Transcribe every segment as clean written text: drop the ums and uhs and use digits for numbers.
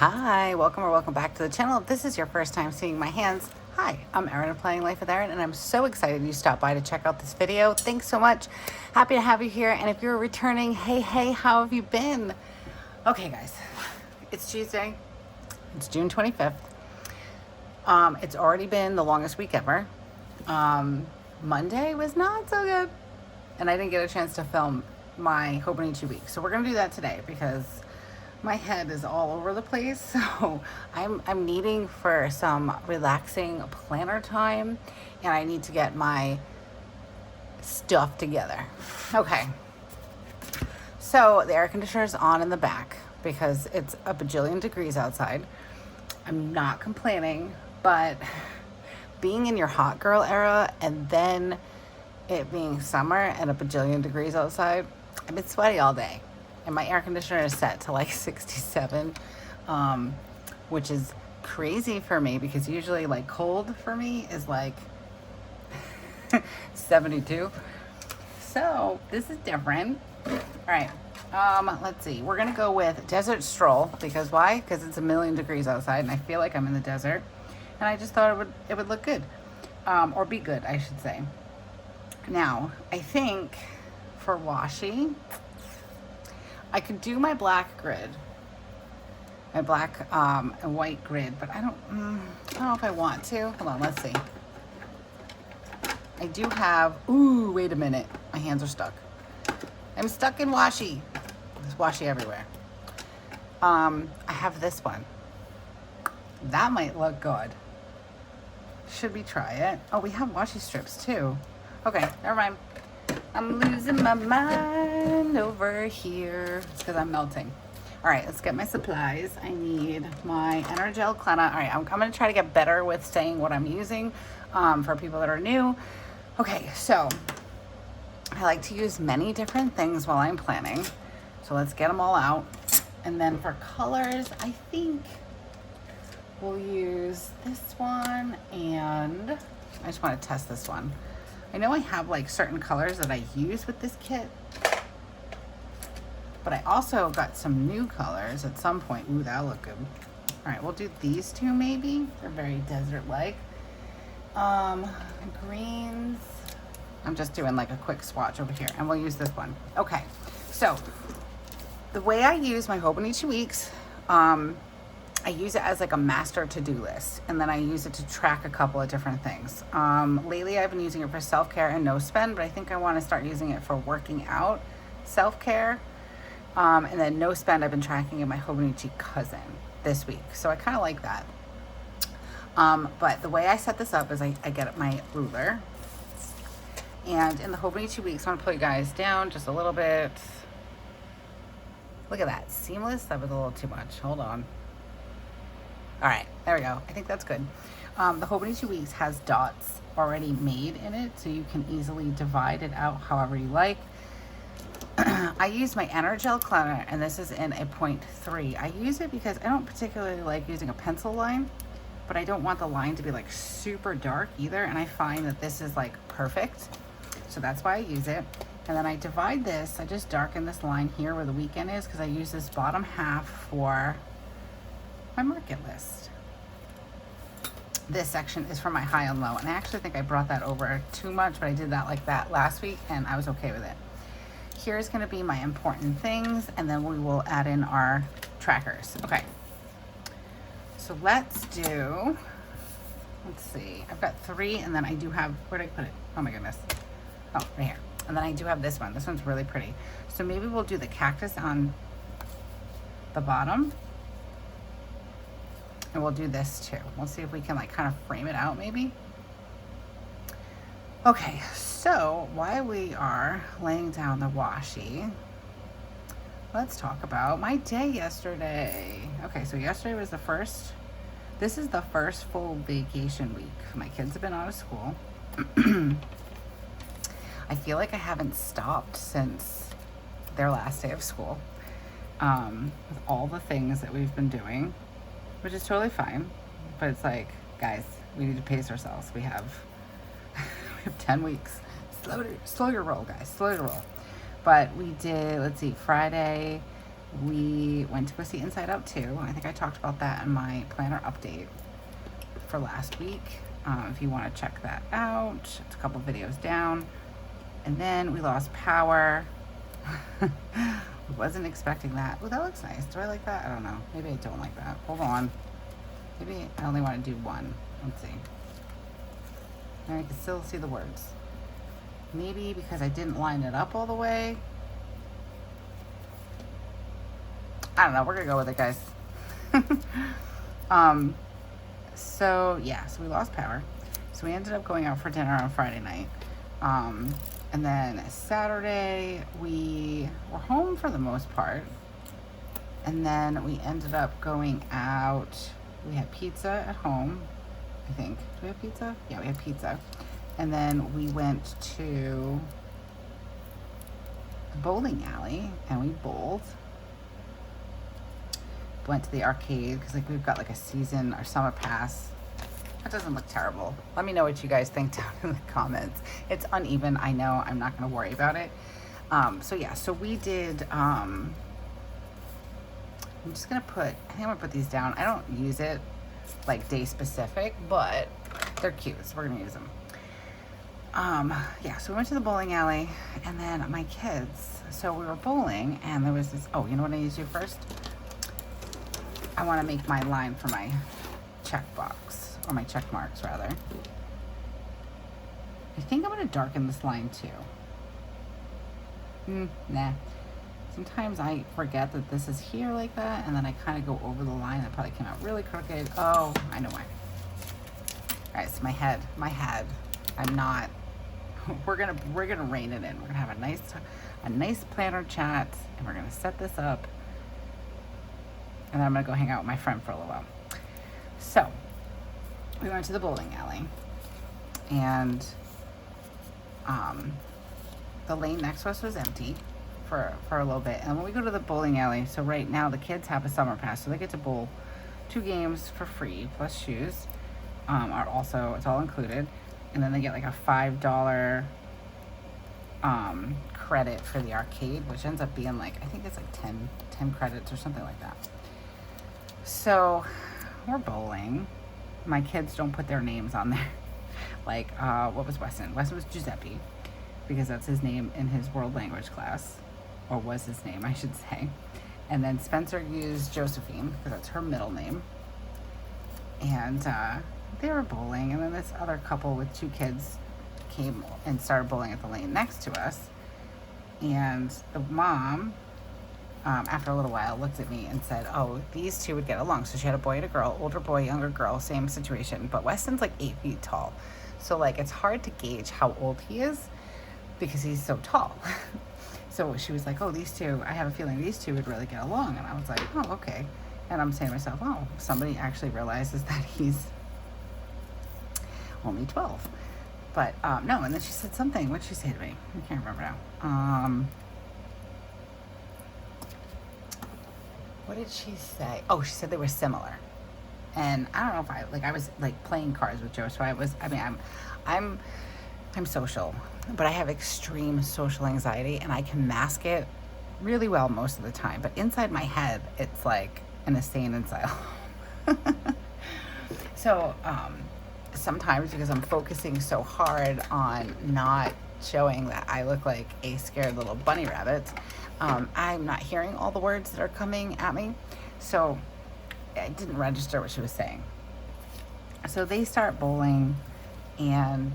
Hi, welcome or welcome back to the channel. If this is your first time seeing my hands, hi, I'm Erin of Planning Life with Erin, and I'm so excited you stopped by to check out this video. Thanks so much. Happy to have you here. And if you're returning, hey, how have you been? Okay, guys, it's Tuesday. It's June 25th. It's already been the longest week ever. Monday was not so good, and I didn't get a chance to film my Hobonichi week. So we're gonna do that today because my head is all over the place. So I'm needing for some relaxing planner time, and I need to get my stuff together. Okay. So the air conditioner is on in the back because it's a bajillion degrees outside. I'm not complaining, but being in your hot girl era and then it being summer and a bajillion degrees outside, I've been sweaty all day. And my air conditioner is set to like 67, which is crazy for me because usually like cold for me is like 72. So this is different. All right. Let's see. We're going to go with Desert Stroll because why? Because it's a million degrees outside and I feel like I'm in the desert. And I just thought it would look good. Or be good, I should say. Now, I think for washi, I could do my black grid, my black and white grid, but I don't know if I want to. Hold on, let's see. I do have, ooh, wait a minute. My hands are stuck. I'm stuck in washi. There's washi everywhere. I have this one. That might look good. Should we try it? Oh, we have washi strips too. Okay, never mind. I'm losing my mind over here. It's because I'm melting. All right, let's get my supplies. I need my Energel Cleanser. All right, I'm going to try to get better with saying what I'm using for people that are new. Okay, so I like to use many different things while I'm planning. So let's get them all out. And then for colors, I think we'll use this one, and I just want to test this one. I know I have like certain colors that I use with this kit, but I also got some new colors at some point. Ooh, that'll look good. All right, we'll do these two maybe. They're very desert-like. Greens. I'm just doing like a quick swatch over here, and we'll use this one. Okay, so the way I use my Hobonichi weeks, I use it as like a master to-do list, and then I use it to track a couple of different things. Lately I've been using it for self-care and no spend, but I think I want to start using it for working out, self-care, and then no spend I've been tracking in my Hobonichi cousin this week. So I kind of like that. But the way I set this up is I get my ruler, and in the Hobonichi weeks, I want to put you guys down just a little bit. Look at that, seamless. That was a little too much. Hold on. All right, there we go. I think that's good. The Hobonichi Weeks has dots already made in it, so you can easily divide it out however you like. I use my Energel Cleanser, and this is in a 0.3. I use it because I don't particularly like using a pencil line, but I don't want the line to be like super dark either, and I find that this is like perfect. So that's why I use it. And then I divide this. I just darken this line here where the weekend is because I use this bottom half for my market list. This section is for my high and low, and I actually think I brought that over too much, but I did that like that last week and I was okay with it. Here's going to be my important things, and then we will add in our trackers. Okay, so let's see, I've got 3, and then I do have, where did I put it? Oh my goodness. Oh, right here. And then I do have this one. This one's really pretty. So maybe we'll do the cactus on the bottom. And we'll do this too. We'll see if we can like kind of frame it out maybe. Okay, so while we are laying down the washi, let's talk about my day yesterday. Okay, so yesterday was this is the first full vacation week. My kids have been out of school. I feel like I haven't stopped since their last day of school with all the things that we've been doing, which is totally fine, but it's like, guys, we need to pace ourselves. We have 10 weeks. Slow your roll, guys. Slow your roll. But we did, let's see, Friday, we went to go see Inside Out 2. I think I talked about that in my planner update for last week. If you want to check that out, it's a couple videos down. And then we lost power. Wasn't expecting that. Oh, that looks nice. Do I like that? I don't know. Maybe I don't like that. Hold on. Maybe I only want to do one. Let's see. And I can still see the words. Maybe because I didn't line it up all the way. I don't know. We're going to go with it, guys. So, yeah. So we lost power. So we ended up going out for dinner on Friday night. And then Saturday, we were home for the most part. And then we ended up going out. We had pizza at home, I think. Do we have pizza? Yeah, we had pizza. And then we went to the bowling alley and we bowled. Went to the arcade because like we've got like a season or summer pass. That doesn't look terrible. Let me know what you guys think down in the comments. It's uneven, I know. I'm not going to worry about it. So yeah, so we did, I'm just going to put, I think I'm going to put these down. I don't use it like day specific, but they're cute, so we're going to use them. Yeah, so we went to the bowling alley and then my kids, so we were bowling and there was this, oh, you know what I need to do first? I want to make my line for my checkbox. Or my check marks, rather. I think I'm going to darken this line, too. Nah. Sometimes I forget that this is here like that, and then I kind of go over the line. That probably came out really crooked. Oh, I know why. All right, so my head. I'm not. We're gonna rein it in. We're gonna have a nice planner chat, and we're gonna set this up, and then I'm gonna go hang out with my friend for a little while. So. We went to the bowling alley and the lane next to us was empty for a little bit. And when we go to the bowling alley, so right now the kids have a summer pass, so they get to bowl 2 games for free plus shoes. Are also, it's all included. And then they get like a $5 credit for the arcade, which ends up being like, I think it's like 10 credits or something like that. So we're bowling. My kids don't put their names on there. Like, what was Weston? Weston was Giuseppe, because that's his name in his world language class, or was his name, I should say. And then Spencer used Josephine, because that's her middle name. And they were bowling, and then this other couple with 2 kids came and started bowling at the lane next to us. And the mom, after a little while, looked at me and said, oh, these 2 would get along. So she had a boy and a girl, older boy, younger girl, same situation. But Weston's like 8 feet tall. So like it's hard to gauge how old he is because he's so tall. So she was like, oh, these 2, I have a feeling these 2 would really get along. And I was like, oh, okay. And I'm saying to myself, oh, somebody actually realizes that he's only 12. But no, and then she said something. What did she say to me? I can't remember now. What did she say? Oh, she said they were similar. And I don't know if I was like playing cards with Joe. So I'm social, but I have extreme social anxiety and I can mask it really well most of the time. But inside my head, it's like an insane asylum. So sometimes because I'm focusing so hard on not showing that I look like a scared little bunny rabbit, I'm not hearing all the words that are coming at me. So I didn't register what she was saying. So they start bowling and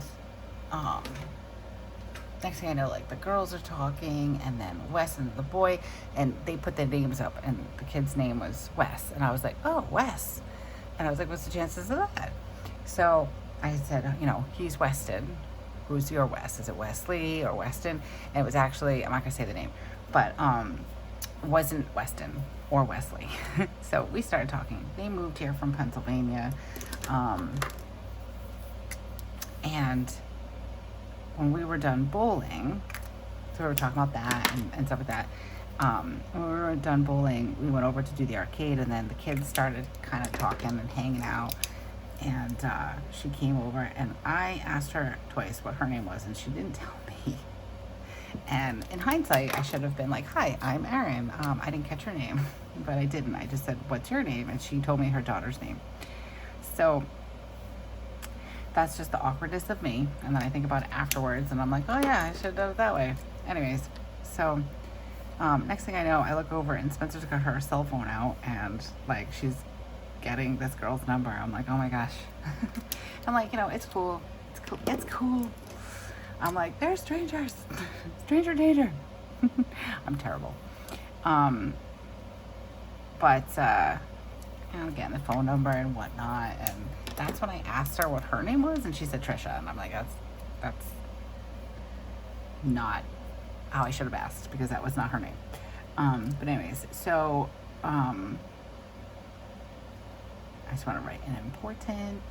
next thing I know, like the girls are talking and then Wes and the boy, and they put their names up and the kid's name was Wes. And I was like, oh, Wes. And I was like, what's the chances of that? So I said, he's Weston. Who's your Wes? Is it Wesley or Weston? And it was actually, I'm not gonna say the name, but wasn't Weston or Wesley. So we started talking. They moved here from Pennsylvania. And when we were done bowling, so we were talking about that and stuff like that. When we were done bowling, we went over to do the arcade, and then the kids started kind of talking and hanging out. And she came over, and I asked her twice what her name was, and she didn't tell me. And in hindsight, I should have been like, hi, I'm Erin. I didn't catch her name, but I didn't. I just said, what's your name? And she told me her daughter's name. So that's just the awkwardness of me. And then I think about it afterwards and I'm like, oh yeah, I should have done it that way. Anyways, so next thing I know, I look over and Spencer's got her cell phone out and like she's getting this girl's number. I'm like, oh my gosh. I'm like, it's cool. It's cool. I'm like, they're strangers. Stranger danger. I'm terrible. But again, the phone number and whatnot, and that's when I asked her what her name was, and she said Trisha, and I'm like, that's not how I should have asked, because that was not her name. But anyways, so I just want to write an important.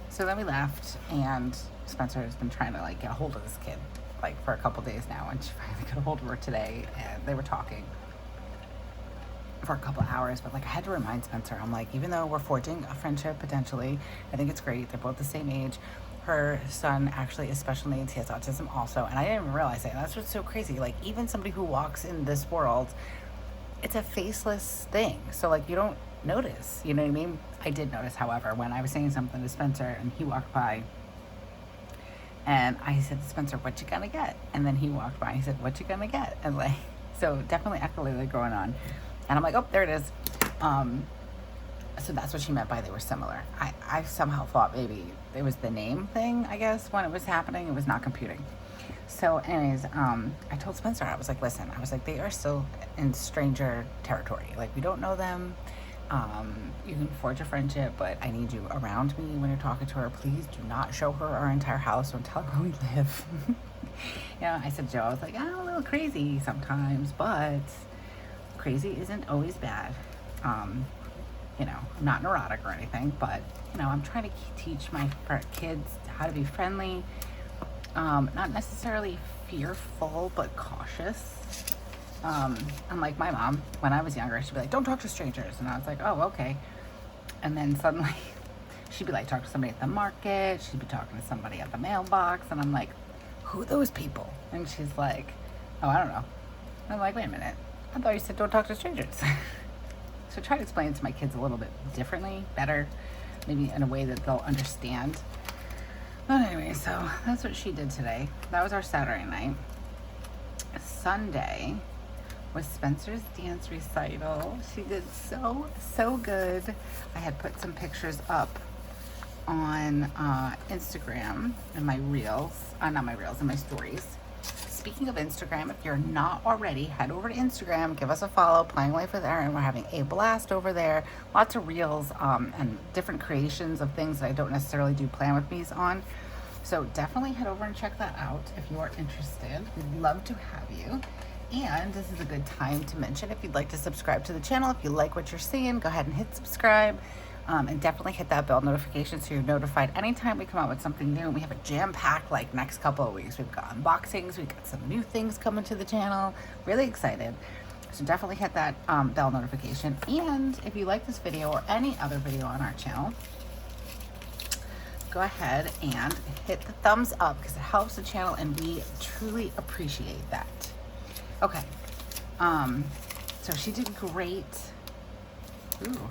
So then we left, and Spencer has been trying to like get a hold of this kid like for a couple days now, and she finally got a hold of her today, and they were talking for a couple of hours. But like, I had to remind Spencer, I'm like, even though we're forging a friendship potentially, I think it's great, they're both the same age. Her son actually is special needs, he has autism also, and I didn't even realize it. And that's what's so crazy, like even somebody who walks in this world, it's a faceless thing, so like you don't notice, you know what I mean? I did notice, however, when I was saying something to Spencer and he walked by, and I said to Spencer, what you gonna get? And then he walked by and he said, what you gonna get? And like, so definitely echolally going on. And I'm like, oh, there it is. So that's what she meant by they were similar. I somehow thought maybe it was the name thing, I guess, when it was happening. It was not computing. So anyways, I told Spencer, I was like, listen, I was like, they are still in stranger territory. Like, we don't know them. You can forge a friendship, but I need you around me when you're talking to her. Please do not show her our entire house. Don't tell her where we live. I said to Joe, I was like, I'm a little crazy sometimes, but crazy isn't always bad. I'm not neurotic or anything, but I'm trying to teach my kids how to be friendly, not necessarily fearful, but cautious. Unlike my mom, when I was younger, she'd be like, don't talk to strangers. And I was like, oh, okay. And then suddenly she'd be like, talk to somebody at the market. She'd be talking to somebody at the mailbox. And I'm like, who are those people? And she's like, oh, I don't know. And I'm like, wait a minute. I thought you said don't talk to strangers. So try to explain it to my kids a little bit differently, better, maybe in a way that they'll understand. But anyway, so that's what she did today. That was our Saturday night. Sunday was Spencer's dance recital. She did so good. I had put some pictures up on Instagram in my reels, not my reels, in my stories. Speaking of Instagram, if you're not already, head over to Instagram, give us a follow, Planning Life with Erin. We're having a blast over there. Lots of reels and different creations of things that I don't necessarily do Plan With Me's on. So definitely head over and check that out if you are interested. We'd love to have you. And this is a good time to mention, if you'd like to subscribe to the channel, if you like what you're seeing, go ahead and hit subscribe. And definitely hit that bell notification so you're notified anytime we come out with something new. We have a jam-packed next couple of weeks. We've got unboxings, we've got some new things coming to the channel. Really excited. So definitely hit that bell notification. And if you like this video or any other video on our channel, go ahead and hit the thumbs up because it helps the channel and we truly appreciate that. Okay, so she did great. Ooh,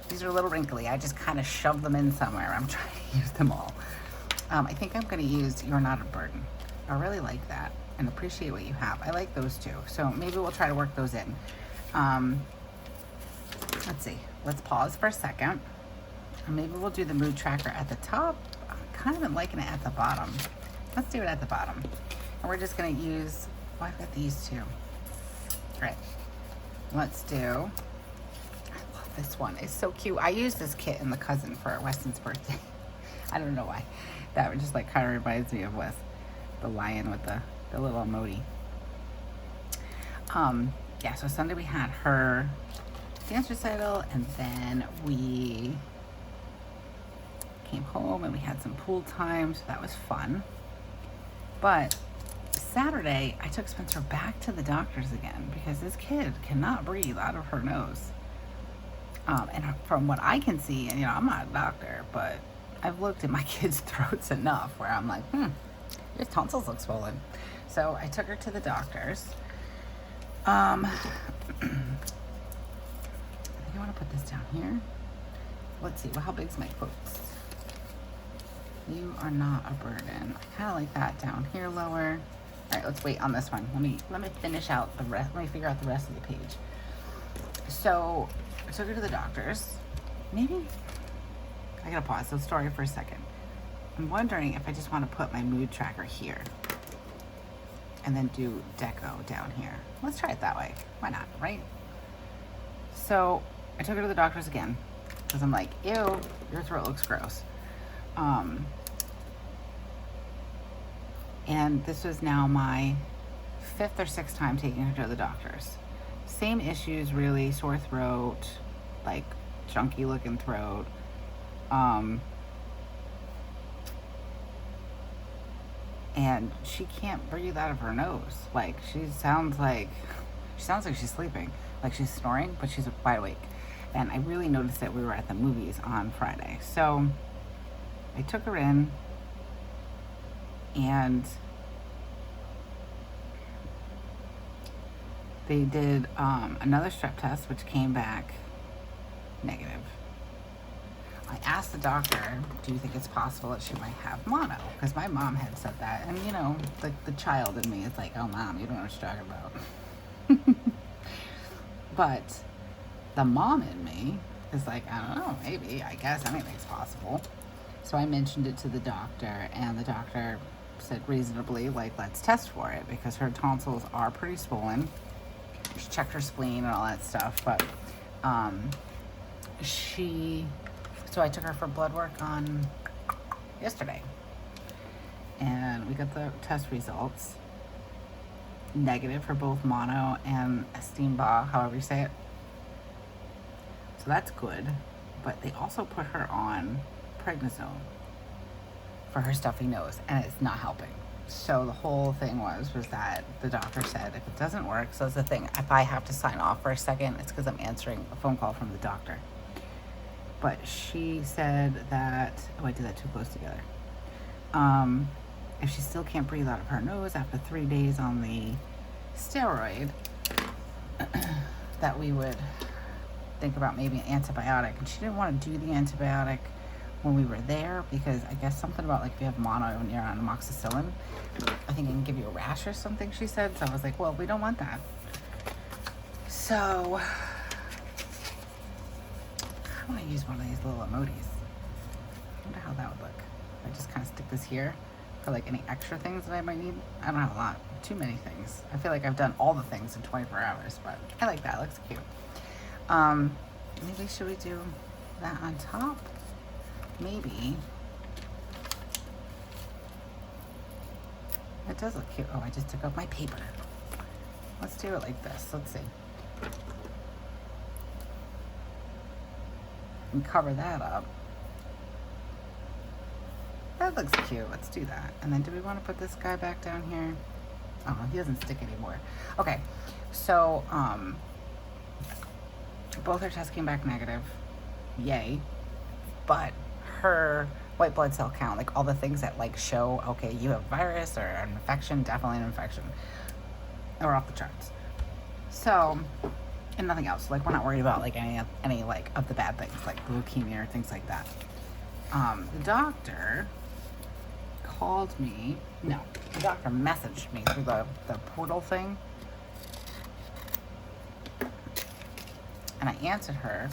these are a little wrinkly. I just kind of shoved them in somewhere. I'm trying to use them all. I think I'm going to use You're Not a Burden. I really like that and appreciate what you have. I like those two, so maybe we'll try to work those in. Let's see. Let's pause for a second. And maybe we'll do the mood tracker at the top. I kind of am liking it at the bottom. Let's do it at the bottom. And we're just going to use, oh, I've got these two. All right. Let's do, I love this one. It's so cute. I used this kit in the cousin for Weston's birthday. I don't know why. That just kind of reminds me of Wes, the lion with the little emoji. Yeah, so Sunday we had her dance recital, and then we came home and we had some pool time, so that was fun. But Saturday, I took Spencer back to the doctor's again because this kid cannot breathe out of her nose. And from what I can see, and I'm not a doctor, but I've looked at my kids' throats enough where I'm like, Your tonsils look swollen. So I took her to the doctor's. I think I want to put this down here. Let's see, well, how big's my quotes? You are not a burden. I kind of like that down here lower. All right, let's wait on this one. Let me finish out the rest. Let me figure out the rest of the page. So I took her to the doctor's. Maybe I gotta pause the story for a second. I'm wondering if I just want to put my mood tracker here and then do deco down here. Let's try it that way. Why not, right? So I took her to the doctor's again because I'm like, ew, your throat looks gross. And this was now my 5th or 6th time taking her to the doctor's. Same issues, really, sore throat, like chunky looking throat. And she can't breathe out of her nose. Like she sounds like she's sleeping, like she's snoring, but she's wide awake. And I really noticed that we were at the movies on Friday. So I took her in and they did another strep test, which came back negative. I asked the doctor, do you think it's possible that she might have mono? Because my mom had said that. And, you know, the child in me is like, oh, Mom, you don't know what you're talking about. But the mom in me is like, I don't know, maybe, I guess anything's possible. So I mentioned it to the doctor, and the doctor said reasonably, like, let's test for it because her tonsils are pretty swollen. She checked her spleen and all that stuff, but so I took her for blood work on yesterday, and we got the test results negative for both mono and Ibotta, however you say it. So that's good, but they also put her on prednisone for her stuffy nose, and it's not helping. So the whole thing was that the doctor said if it doesn't work, so it's the thing, if I have to sign off for a second, it's because I'm answering a phone call from the doctor. But she said that, oh, I did that too close together. If she still can't breathe out of her nose after 3 days on the steroid, that we would think about maybe an antibiotic. And she didn't want to do the antibiotic when we were there because I guess something about like if you have mono and you're on amoxicillin, I think it can give you a rash or something, she said. So I was like, well, we don't want that. So I want to use one of these little emojis. I wonder how that would look. I just kind of stick this here for like any extra things that I might need. I don't have a lot, too many things. I feel like I've done all the things in 24 hours, but I like that. It looks cute. Maybe should we do that on top? Maybe. It does look cute. Oh, I just took out my paper. Let's do it like this. Let's see. And cover that up. That looks cute. Let's do that. And then do we want to put this guy back down here? Oh, he doesn't stick anymore. Okay. So, both her tests came back negative. Yay. But her white blood cell count, like all the things that like show, okay, you have virus or an infection, definitely an infection, are off the charts. So, and nothing else. Like we're not worried about like any like of the bad things, like leukemia or things like that. The doctor called me. No, the doctor messaged me through the portal thing, and I answered her.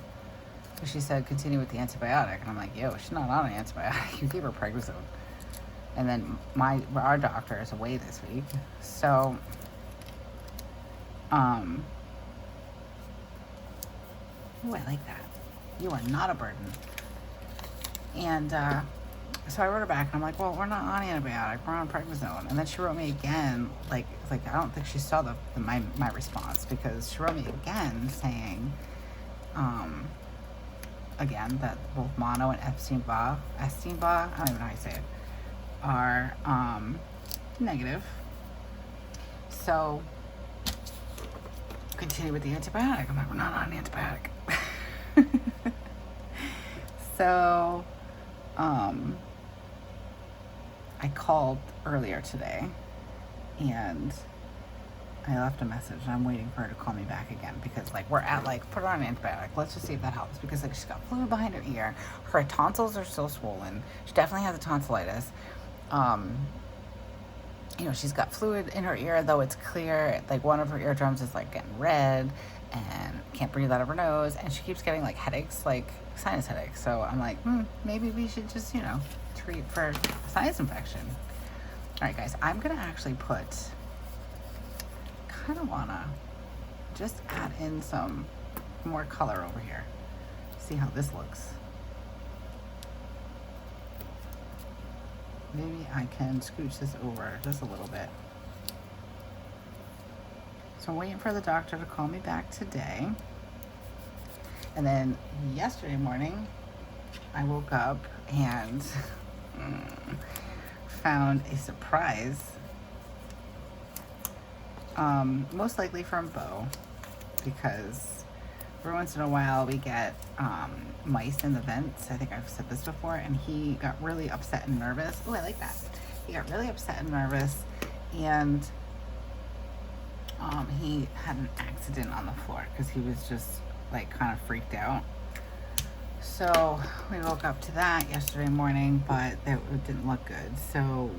She said, continue with the antibiotic. And I'm like, yo, she's not on an antibiotic. You gave her prednisone. And then our doctor is away this week. So, ooh, I like that. You are not a burden. And so I wrote her back, and I'm like, well, we're not on antibiotic. We're on prednisone. And then she wrote me again, like I don't think she saw my response, because she wrote me again saying, again, that both mono and Ibotta, I don't even know how you say it, are negative. So continue with the antibiotic. I'm like, we're not on an antibiotic. So I called earlier today and I left a message and I'm waiting for her to call me back again because like we're at like put her on an antibiotic. Let's just see if that helps because like she's got fluid behind her ear. Her tonsils are still swollen. She definitely has a tonsillitis. You know, she's got fluid in her ear, though it's clear. Like one of her eardrums is like getting red and can't breathe out of her nose. And she keeps getting like headaches, like sinus headaches. So I'm like, maybe we should just, you know, treat for sinus infection. All right, guys, I'm going to actually kind of want to just add in some more color over here. See how this looks. Maybe I can scooch this over just a little bit. So I'm waiting for the doctor to call me back today. And then yesterday morning, I woke up and found a surprise. Most likely from Bo, because every once in a while we get mice in the vents. I think I've said this before, and he got really upset and nervous. Oh, I like that. He got really upset and nervous, and he had an accident on the floor because he was just like kind of freaked out. So we woke up to that yesterday morning, but it didn't look good. So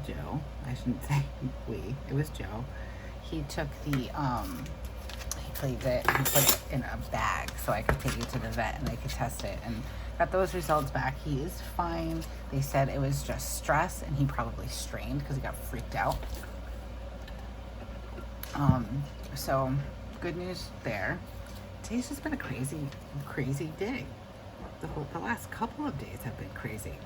Joe, I shouldn't say we, it was Joe. He took the, he cleaved it and put it in a bag so I could take it to the vet and they could test it and got those results back. He is fine. They said it was just stress and he probably strained because he got freaked out. So good news there. Today's just been a crazy day. The last couple of days have been crazy.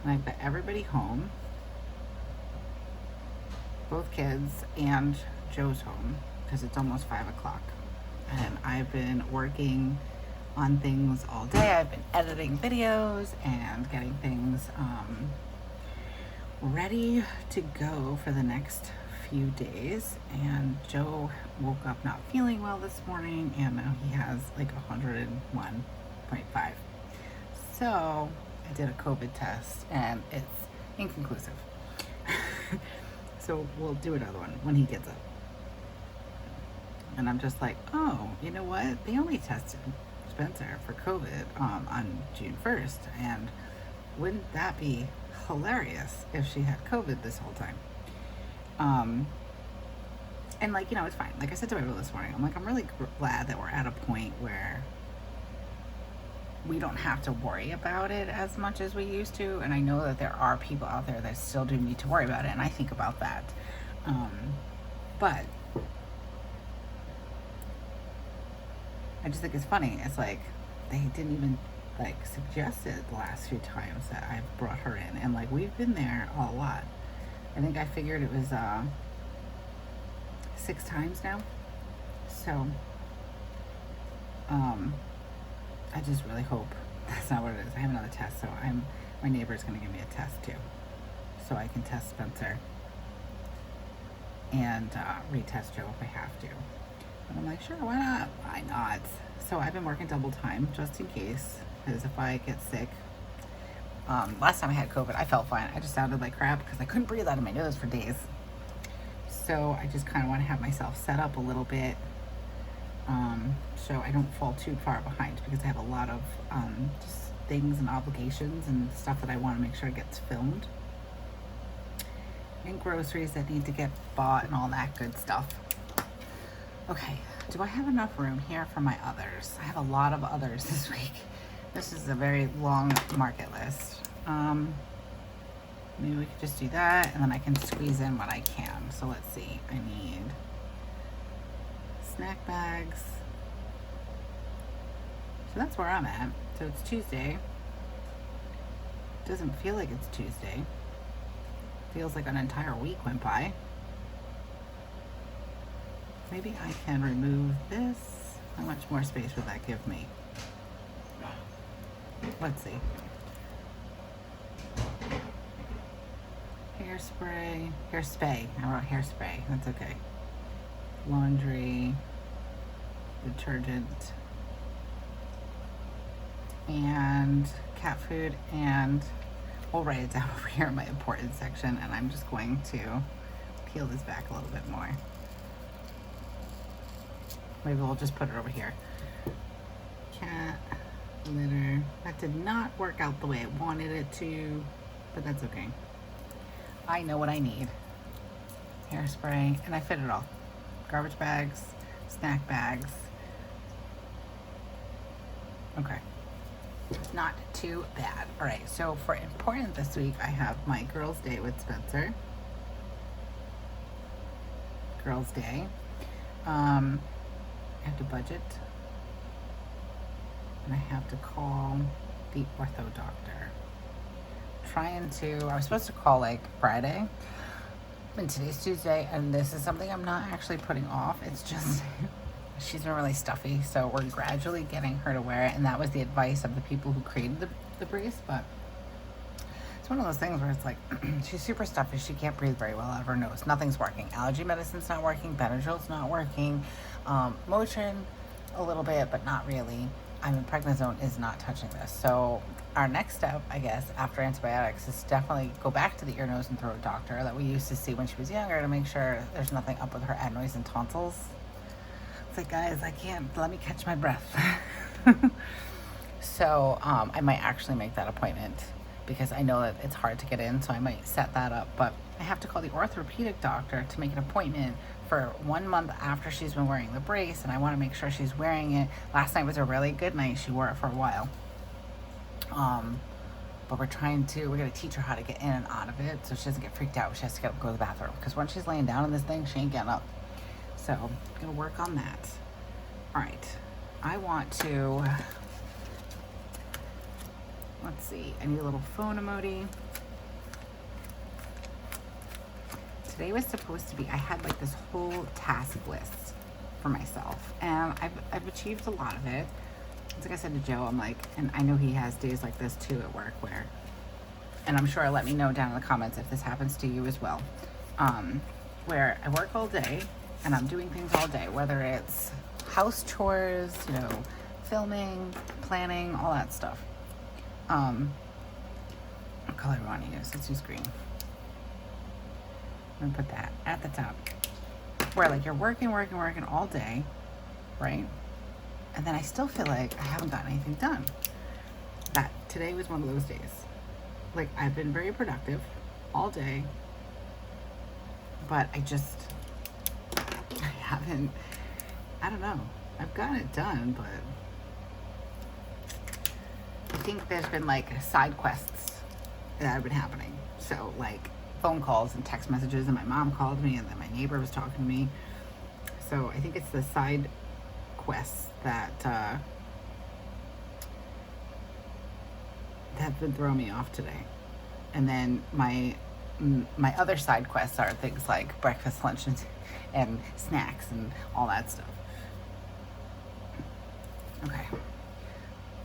And I've got everybody home, both kids and Joe's home because it's almost 5 o'clock. And I've been working on things all day. I've been editing videos and getting things ready to go for the next few days. And Joe woke up not feeling well this morning and now he has like 101.5. So I did a COVID test and it's inconclusive. So we'll do another one when he gets up. And I'm just like, oh, you know what? They only tested Spencer for COVID on June 1st. And wouldn't that be hilarious if she had COVID this whole time? And like, you know, it's fine. Like I said to my brother this morning, I'm like, I'm really glad that we're at a point where we don't have to worry about it as much as we used to. And I know that there are people out there that still do need to worry about it. And I think about that. But I just think it's funny. It's like, they didn't even like suggest it the last few times that I've brought her in. And like, we've been there a lot. I think I figured it was 6 times now. So, I just really hope that's not what it is. I have another test, so my neighbor's gonna give me a test too, so I can test Spencer and retest Joe if I have to. And I'm like, sure, why not? Why not? So I've been working double time just in case, because if I get sick, last time I had COVID, I felt fine. I just sounded like crap because I couldn't breathe out of my nose for days. So I just kind of want to have myself set up a little bit. So I don't fall too far behind because I have a lot of just things and obligations and stuff that I want to make sure gets filmed, and groceries that need to get bought and all that good stuff. Okay, do I have enough room here for my others? I have a lot of others this week. This is a very long market list. Maybe we could just do that and then I can squeeze in what I can. So let's see, I need snack bags. So that's where I'm at. So it's Tuesday. Doesn't feel like it's Tuesday. Feels like an entire week went by. Maybe I can remove this. How much more space would that give me? Let's see. Hairspray. I wrote hairspray. That's okay. Laundry. detergent, and cat food, and we'll write it down over here in my important section, and I'm just going to peel this back a little bit more. Maybe we'll just put it over here. Cat litter. That did not work out the way I wanted it to, but that's okay. I know what I need. Hairspray, and I fit it all. Garbage bags, snack bags. Okay. Not too bad. All right, so for important this week, I have my girls' day with Spencer. Girls' day. I have to budget. And I have to call the ortho doctor. I was supposed to call like Friday, and today's Tuesday, and this is something I'm not actually putting off. It's just, she's been really stuffy, so we're gradually getting her to wear it, and that was the advice of the people who created the brace, but it's one of those things where it's like, she's super stuffy, she can't breathe very well out of her nose, nothing's working. Allergy medicine's not working, Benadryl's not working, Motrin a little bit, but not really. I mean, prednisone is not touching this. So our next step, I guess, after antibiotics is definitely go back to the ear, nose, and throat doctor that we used to see when she was younger to make sure there's nothing up with her adenoids and tonsils. It's like, guys, I can't, let me catch my breath. So I might actually make that appointment because I know that it's hard to get in, so I might set that up. But I have to call the orthopedic doctor to make an appointment for 1 month after she's been wearing the brace, and I want to make sure she's wearing it. Last night was a really good night. She wore it for a while. But we're going to teach her how to get in and out of it so she doesn't get freaked out. She has to get up and go to the bathroom, because once she's laying down in this thing, she ain't getting up. So I'm going to work on that. All right. I want to, let's see, I need a little phone emoji. Today was supposed to be, I had like this whole task list for myself, and I've achieved a lot of it. It's like I said to Joe, I'm like, and I know he has days like this too at work where, and I'm sure let me know down in the comments if this happens to you as well, where I work all day and I'm doing things all day, whether it's house chores, filming, planning, all that stuff. What color do I want to use? Let's use green. I'm gonna put that at the top, where like you're working all day, right? And then I still feel like I haven't gotten anything done. That today was one of those days. Like, I've been very productive all day, but I haven't, I don't know. I've gotten it done, but I think there's been like side quests that have been happening. So like phone calls and text messages, and my mom called me, and then my neighbor was talking to me. So I think it's the side quests that have been throwing me off today. And then my other side quests are things like breakfast, lunch, and snacks and all that stuff. Okay.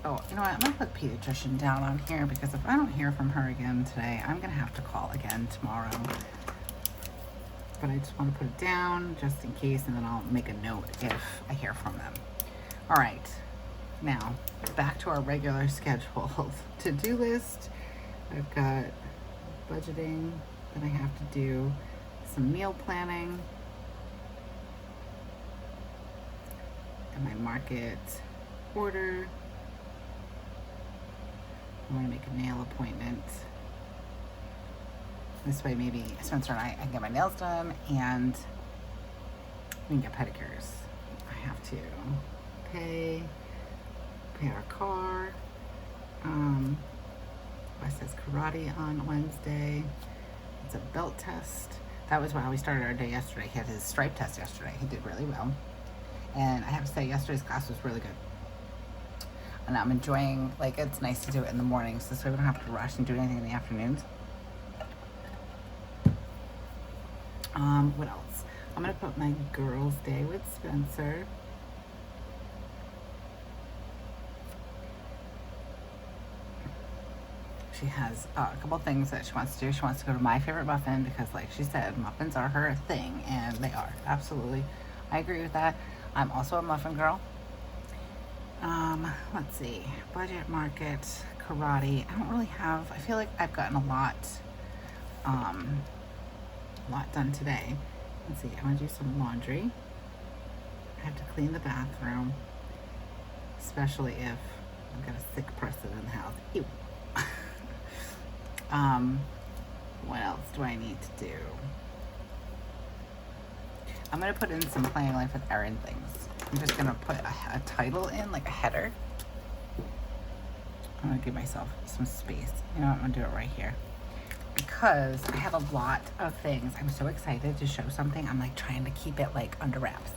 Oh, you know what? I'm gonna put pediatrician down on here, because if I don't hear from her again today, I'm gonna have to call again tomorrow. But I just want to put it down just in case, and then I'll make a note if I hear from them. All right, now back to our regular scheduled to-do list. I've got budgeting that I have to do, some meal planning, and my market order. I want to make a nail appointment. This way maybe Spencer and I can get my nails done, and we can get pedicures. I have to pay our car. Wes has karate on Wednesday. It's a belt test. That was how we started our day yesterday. He had his stripe test yesterday. He did really well. And I have to say, yesterday's class was really good. And I'm enjoying, like, it's nice to do it in the mornings, this way we don't have to rush and do anything in the afternoons. What else? I'm gonna put my girls' day with Spencer. She has a couple things that she wants to do. She wants to go to My Favorite Muffin because, like she said, muffins are her thing, and they are. Absolutely. I agree with that. I'm also a muffin girl. Let's see, budget market, karate. I don't really have, I feel like I've gotten a lot done today. Let's see, I'm gonna do some laundry. I have to clean the bathroom, especially if I've got a sick person in the house. Ew. What else do I need to do? I'm gonna put in some Planning Life with Erin things. I'm just gonna put a title in, like a header. I'm gonna give myself some space. You know what, I'm gonna do it right here. Because I have a lot of things. I'm so excited to show something. I'm like trying to keep it like under wraps.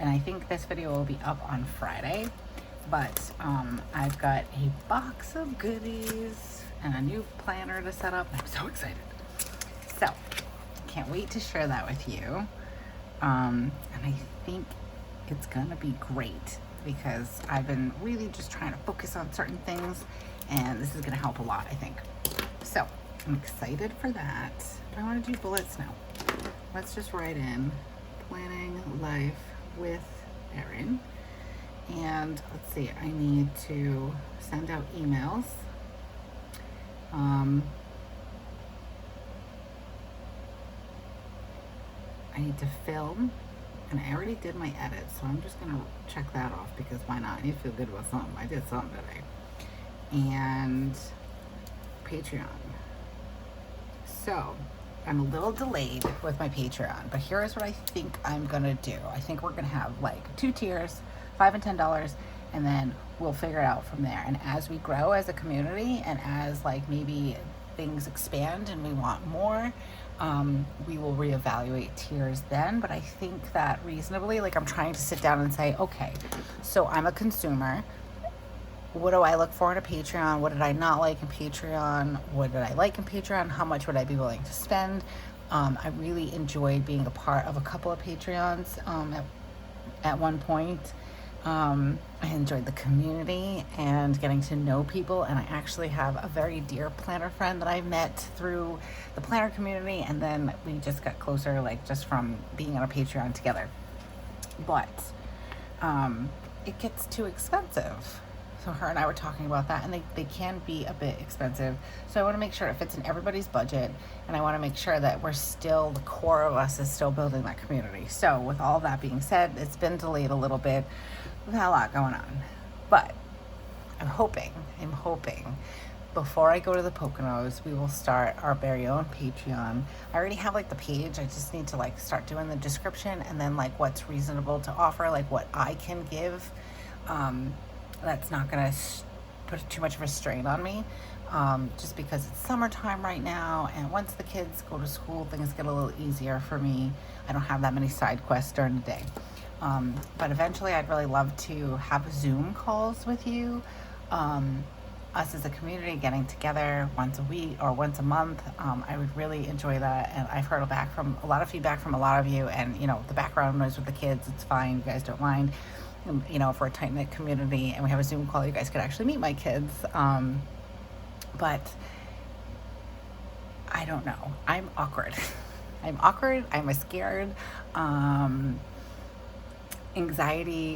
And I think this video will be up on Friday. But I've got a box of goodies and a new planner to set up. I'm so excited. So, can't wait to share that with you. And I think it's gonna be great because I've been really just trying to focus on certain things, and this is gonna help a lot, I think. So, I'm excited for that. Do I want to do bullets now? Let's just write in Planning Life with Erin. And let's see, I need to send out emails. I need to film, and I already did my edit, so I'm just gonna check that off because why not? I need to feel good about something. I did something today. And Patreon. So I'm a little delayed with my Patreon, but here's what I think I'm gonna do. I think we're gonna have like 2 tiers, $5 and $10, and then we'll figure it out from there. And as we grow as a community, and as like maybe things expand and we want more, we will reevaluate tiers then. But I think that reasonably, like I'm trying to sit down and say, okay, so I'm a consumer. What do I look for in a Patreon? What did I not like in Patreon? What did I like in Patreon? How much would I be willing to spend? I really enjoyed being a part of a couple of Patreons at one point. I enjoyed the community and getting to know people, and I actually have a very dear planner friend that I met through the planner community, and then we just got closer, like just from being on a Patreon together. But it gets too expensive. So her and I were talking about that, and they can be a bit expensive. So I want to make sure it fits in everybody's budget, and I want to make sure that we're still, the core of us is still building that community. So with all that being said, it's been delayed a little bit. We've had a lot going on, but I'm hoping before I go to the Poconos, we will start our very own Patreon. I already have like the page. I just need to like start doing the description, and then like what's reasonable to offer, like what I can give. That's not gonna put too much of a strain on me, just because it's summertime right now, and once the kids go to school, things get a little easier for me. I don't have that many side quests during the day. But eventually I'd really love to have Zoom calls with you, us as a community getting together once a week or once a month. I would really enjoy that, and I've heard back from a lot of feedback from a lot of you, and you know, the background noise with the kids, it's fine, you guys don't mind. You know, if we're a tight-knit community and we have a Zoom call, you guys could actually meet my kids. But I don't know. I'm awkward. I'm a scared,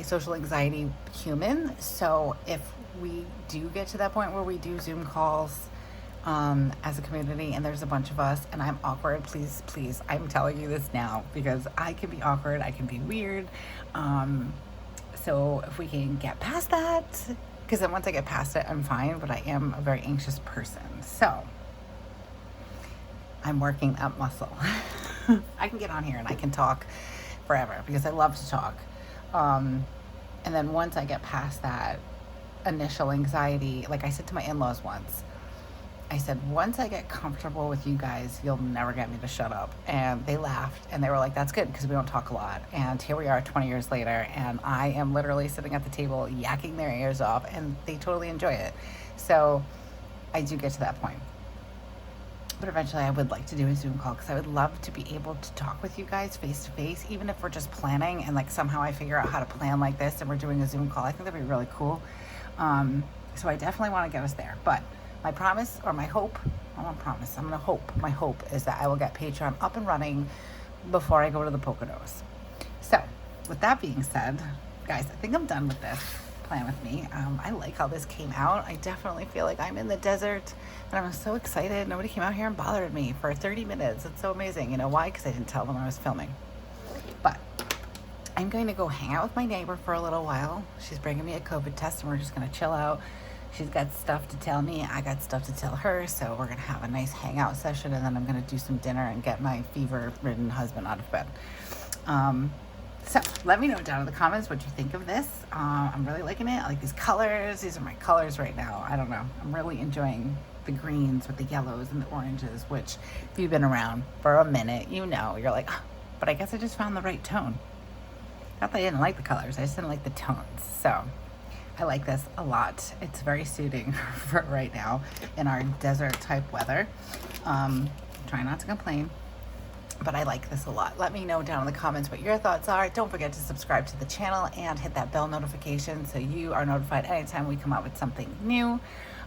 social anxiety human. So if we do get to that point where we do Zoom calls as a community and there's a bunch of us and I'm awkward, please, I'm telling you this now because I can be awkward, I can be weird. So if we can get past that, because then once I get past it, I'm fine, but I am a very anxious person. So I'm working that muscle. I can get on here and I can talk forever because I love to talk. And then once I get past that initial anxiety, like I said to my in-laws once, I said, once I get comfortable with you guys, you'll never get me to shut up. And they laughed and they were like, that's good because we don't talk a lot. And here we are 20 years later, and I am literally sitting at the table yakking their ears off, and they totally enjoy it. So I do get to that point. But eventually I would like to do a Zoom call because I would love to be able to talk with you guys face to face, even if we're just planning and like somehow I figure out how to plan like this and we're doing a Zoom call. I think that'd be really cool. So I definitely want to get us there. But my promise, or my hope, I won't promise, I'm gonna hope. My hope is that I will get Patreon up and running before I go to the Poconos. So with that being said, guys, I think I'm done with this plan with me. I like how this came out. I definitely feel like I'm in the desert, and I'm so excited. Nobody came out here and bothered me for 30 minutes. It's so amazing. You know why? Because I didn't tell them I was filming. But I'm going to go hang out with my neighbor for a little while. She's bringing me a COVID test, and we're just going to chill out. She's got stuff to tell me. I got stuff to tell her. So we're going to have a nice hangout session, and then I'm going to do some dinner and get my fever-ridden husband out of bed. So let me know down in the comments what you think of this. I'm really liking it. I like these colors. These are my colors right now. I don't know. I'm really enjoying the greens with the yellows and the oranges, which if you've been around for a minute, you know, you're like, oh, but I guess I just found the right tone. Not that I didn't like the colors. I just didn't like the tones. So I like this a lot. It's very suiting for right now in our desert type weather. Try not to complain. But I like this a lot. Let me know down in the comments what your thoughts are. Don't forget to subscribe to the channel and hit that bell notification so you are notified anytime we come out with something new.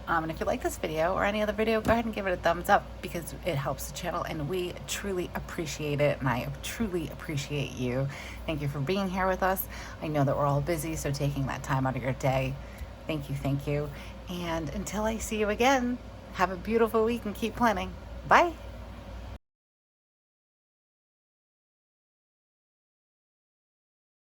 And if you like this video or any other video, go ahead and give it a thumbs up because it helps the channel and we truly appreciate it. And I truly appreciate you. Thank you for being here with us. I know that we're all busy, so taking that time out of your day. Thank you, thank you. And until I see you again, have a beautiful week and keep planning. Bye.